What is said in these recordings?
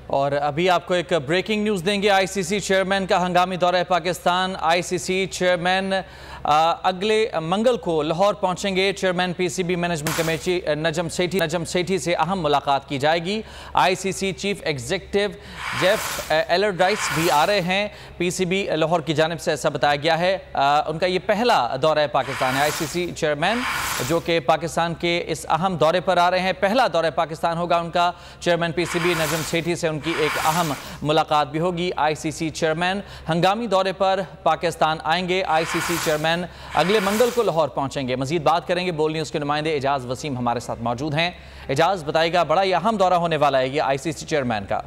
और अभी आपको एक ब्रेकिंग न्यूज़ देंगे। आईसीसी चेयरमैन का हंगामी दौरा पाकिस्तान। आईसीसी चेयरमैन अगले मंगल को लाहौर पहुंचेंगे। Chairman PCB management committee Najam Sethi से अहम मुलाकात की जाएगी। आईसीसी चीफ एग्जीक्यूटिव जेफ एलरडाइस भी आ रहे हैं। पीसीबी लाहौर की जानिब से ऐसा बताया गया है। उनका ये पहला दौरा है पाकिस्तान है। आईसीसी चेयरमैन जो कि पाकिस्तान के इस अहम दौरे पर आ रहे हैं, पहला दौरा पाकिस्तान होगा उनका। चेयरमैन पीसीबी नजम सेठी से उनकी एक अहम मुलाकात भी होगी। आईसीसी चेयरमैन हंगामी दौरे पर पाकिस्तान आएंगे। आईसीसी चेयरमैन अगले मंगल को लाहौर पहुंचेंगे। मजीद बात करेंगे। बोल न्यूज़ के नुमाइंदे एजाज वसीम हमारे साथ मौजूद हैं। एजाज बताएगा, बड़ा ही अहम दौरा होने वाला है ये आईसीसी चेयरमैन का।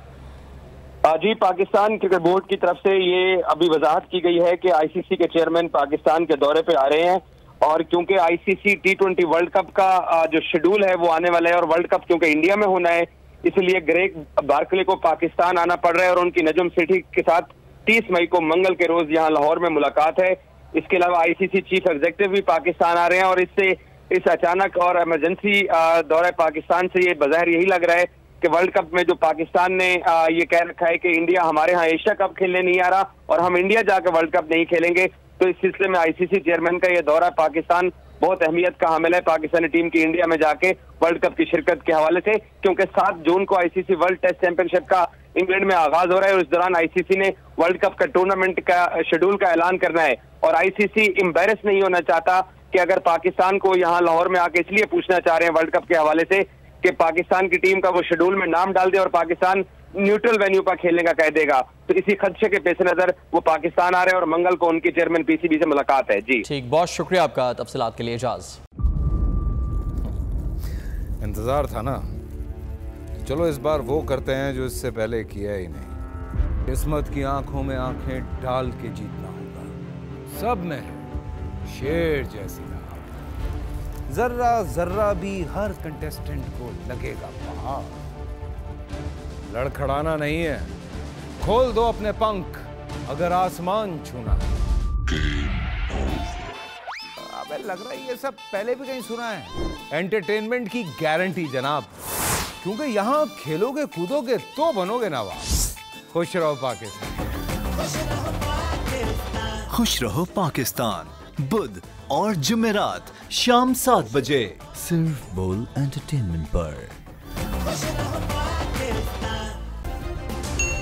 जी, पाकिस्तान क्रिकेट बोर्ड की तरफ से ये अभी वजाहत की गई है कि आईसीसी के चेयरमैन पाकिस्तान के दौरे पे आ रहे हैं। और क्योंकि आईसीसी T20 वर्ल्ड कप का जो शेड्यूल है वो आने वाला है, और वर्ल्ड कप क्योंकि इंडिया में होना है, इसलिए ग्रेग बार्कले को पाकिस्तान आना पड़ रहा है। और उनकी नजम सेठी के साथ 30 मई को मंगल के रोज यहाँ लाहौर में मुलाकात है। इसके अलावा आईसीसी चीफ एग्जीक्यूटिव भी पाकिस्तान आ रहे हैं। और इस अचानक और इमरजेंसी दौरे पाकिस्तान से ये बज़ाहिर यही लग रहा है कि वर्ल्ड कप में जो पाकिस्तान ने ये कह रखा है कि इंडिया हमारे यहाँ एशिया कप खेलने नहीं आ रहा और हम इंडिया जाकर वर्ल्ड कप नहीं खेलेंगे, तो इस सिलसिले में आईसीसी चेयरमैन का ये दौरा पाकिस्तान बहुत अहमियत का हामिल है पाकिस्तानी टीम की इंडिया में जाके वर्ल्ड कप की शिरकत के हवाले से। क्योंकि 7 जून को आईसीसी वर्ल्ड टेस्ट चैंपियनशिप का इंग्लैंड में आगाज हो रहा है और इस दौरान आईसीसी ने वर्ल्ड कप का टूर्नामेंट का शेड्यूल का ऐलान करना है। और आईसीसी एम्बैरेस नहीं होना चाहता कि अगर पाकिस्तान को यहाँ लाहौर में आके इसलिए पूछना चाह रहे हैं वर्ल्ड कप के हवाले से कि पाकिस्तान की टीम का वो शेड्यूल में नाम डाल दे और पाकिस्तान न्यूट्रल वेन्यू पर खेलने का कह देगा। तो इसी खदशे के पेश नजर वो पाकिस्तान आ रहे हैं और मंगल को उनकी चेयरमैन पीसीबी से मुलाकात है। जी ठीक, बहुत शुक्रिया आपका तफसीलात के लिए एजाज। इंतजार था ना, चलो इस बार वो करते हैं जो इससे पहले किया ही नहीं। किस्मत की आंखों में आंखें डाल के जीतना होगा। सब में शेर जैसी राह, जर्रा जर्रा भी हर कंटेस्टेंट को लगेगा पहाड़। लड़खड़ाना नहीं है, खोल दो अपने पंख अगर आसमान छूना है। अबे लग रहा है ये सब पहले भी कहीं सुना है। एंटरटेनमेंट की गारंटी जनाब, क्योंकि यहाँ खेलोगे कूदोगे तो बनोगे नवाब। खुश रहो पाकिस्तान। खुश रहो पाकिस्तान, बुध और जुमेरात शाम 7 बजे सिर्फ बोल एंटरटेनमेंट पर।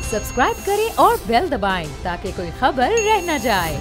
सब्सक्राइब करें और बेल दबाएं ताकि कोई खबर रह न जाए।